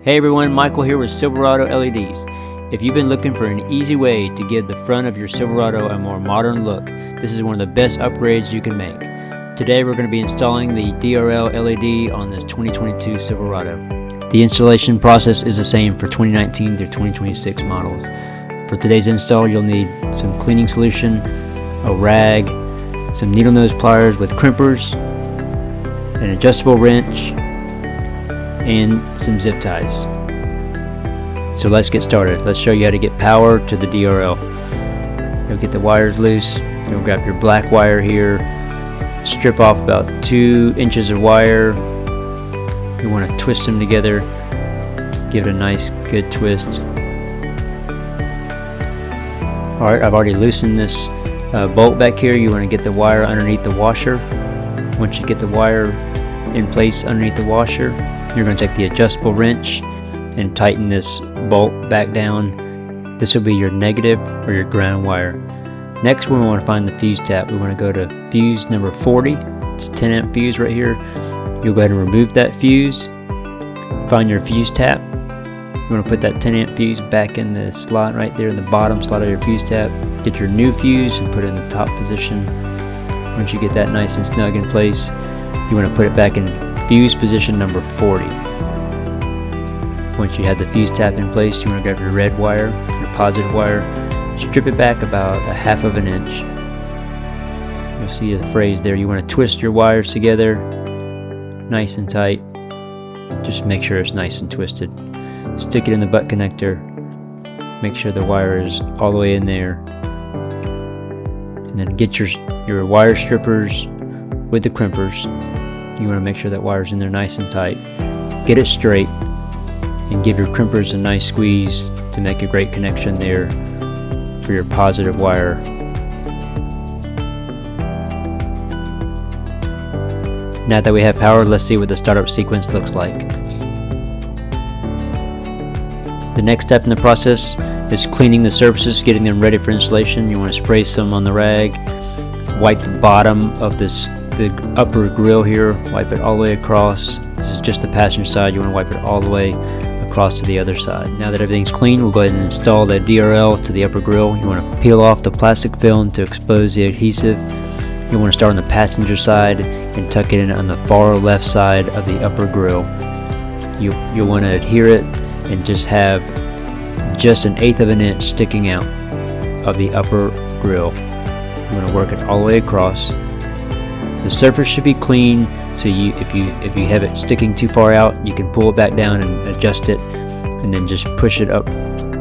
Hey everyone, Michael here with Silverado LEDs. If you've been looking for an easy way to give the front of your Silverado a more modern look, this is one of the best upgrades you can make. Today we're going to be installing the DRL LED on this 2022 Silverado. The installation process is the same for 2019 through 2026 models. For today's install, you'll need some cleaning solution, a rag, some needle nose pliers with crimpers, an adjustable wrench, and some zip ties. So let's get started. Let's show you how to get power to the DRL. You'll get the wires loose. You'll grab your black wire here, strip off about 2 inches of wire. You want to twist them together, give it a nice good twist. Alright, I've already loosened this bolt back here. You want to get the wire underneath the washer. Once you get the wire in place underneath the washer, you're going to take the adjustable wrench and tighten this bolt back down. This will be your negative or your ground wire. Next, we want to find the fuse tap. We want to go to fuse number 40. It's a 10 amp fuse right here. You'll go ahead and remove that fuse. Find your fuse tap. You want to put that 10 amp fuse back in the slot right there in the bottom slot of your fuse tap. Get your new fuse and put it in the top position. Once you get that nice and snug in place, you want to put it back in fuse position number 40. Once you have the fuse tap in place, you want to grab your red wire, your positive wire, strip it back about 1/2 inch. You'll see a phrase there. You want to twist your wires together nice and tight. Just make sure it's nice and twisted. Stick it in the butt connector. Make sure the wire is all the way in there. And then get your wire strippers with the crimpers. You want to make sure that wire's in there nice and tight. Get it straight and give your crimpers a nice squeeze to make a great connection there for your positive wire. Now that we have power, let's see what the startup sequence looks like. The next step in the process is cleaning the surfaces, getting them ready for installation. You want to spray some on the rag, wipe the bottom of the upper grill here, wipe it all the way across. This is just the passenger side. You want to wipe it all the way across to the other side. Now that everything's clean, we'll go ahead and install the DRL to the upper grill. You want to peel off the plastic film to expose the adhesive. You want to start on the passenger side and tuck it in on the far left side of the upper grill. You'll want to adhere it and just have just 1/8 inch sticking out of the upper grill. You want to work it all the way across. The surface should be clean, so if you have it sticking too far out, you can pull it back down and adjust it, and then just push it up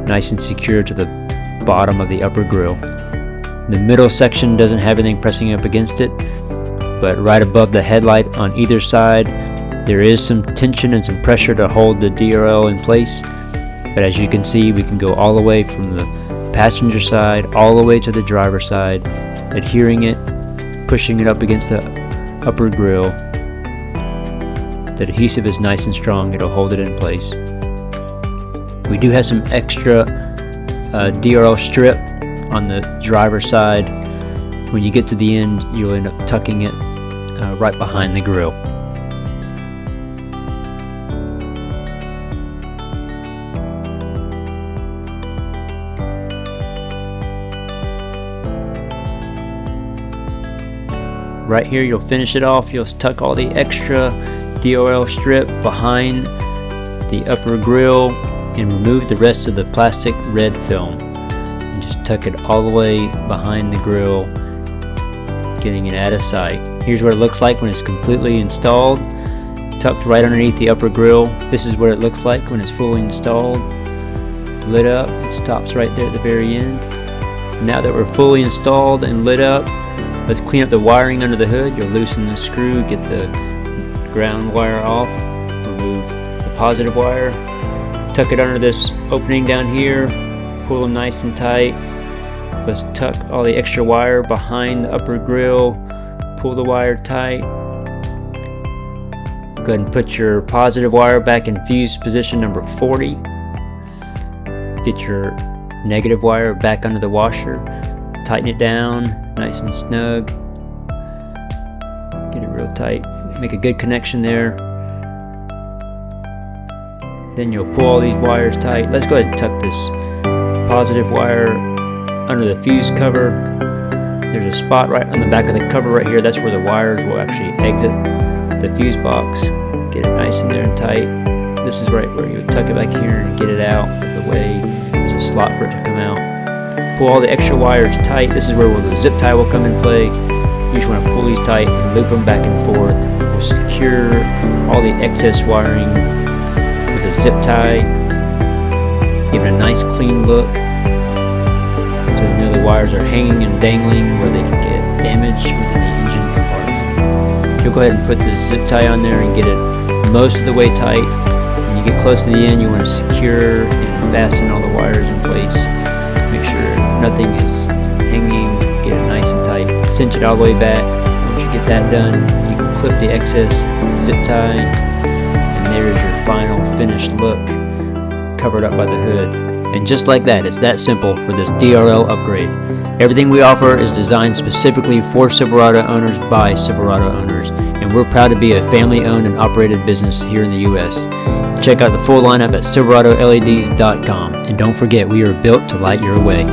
nice and secure to the bottom of the upper grill. The middle section doesn't have anything pressing up against it, but right above the headlight on either side, there is some tension and some pressure to hold the DRL in place. But as you can see, we can go all the way from the passenger side all the way to the driver's side, adhering it, pushing it up against the upper grill. The adhesive is nice and strong. It'll hold it in place. We do have some extra DRL strip on the driver's side. When you get to the end, you'll end up tucking it right behind the grill. Right here, you'll finish it off. You'll tuck all the extra DRL strip behind the upper grill and remove the rest of the plastic red film. And just tuck it all the way behind the grill, getting it out of sight. Here's what it looks like when it's completely installed, tucked right underneath the upper grill. This is what it looks like when it's fully installed. Lit up, it stops right there at the very end. Now that we're fully installed and lit up, let's clean up the wiring under the hood. You'll loosen the screw, get the ground wire off, remove the positive wire, tuck it under this opening down here, pull them nice and tight. Let's tuck all the extra wire behind the upper grill, pull the wire tight. Go ahead and put your positive wire back in fuse position number 40. Get your negative wire back under the washer, tighten it down nice and snug, get it real tight, make a good connection there. Then you'll pull all these wires tight. Let's go ahead and tuck this positive wire under the fuse cover. There's a spot right on the back of the cover right here. That's where the wires will actually exit the fuse box. Get it nice in there and tight. This is right where you would tuck it back here and get it out of the way. There's a slot for it to come out. Pull all the extra wires tight. This is where the zip tie will come in play. You just want to pull these tight and loop them back and forth. We'll secure all the excess wiring with a zip tie. Give it a nice clean look. So you know the wires are hanging and dangling where they can get damaged within the engine compartment. You'll go ahead and put the zip tie on there and get it most of the way tight. When you get close to the end, you want to secure and fasten all the wires in place. Make sure nothing is hanging. Get it nice and tight. Cinch it all the way back. Once you get that done, you can clip the excess zip tie, and there's your final finished look, covered up by the hood. And just like that, it's that simple for this DRL upgrade. Everything we offer is designed specifically for Silverado owners by Silverado owners, and we're proud to be a family-owned and operated business here in the U.S. Check out the full lineup at silveradoLEDs.com, and don't forget, we are built to light your way.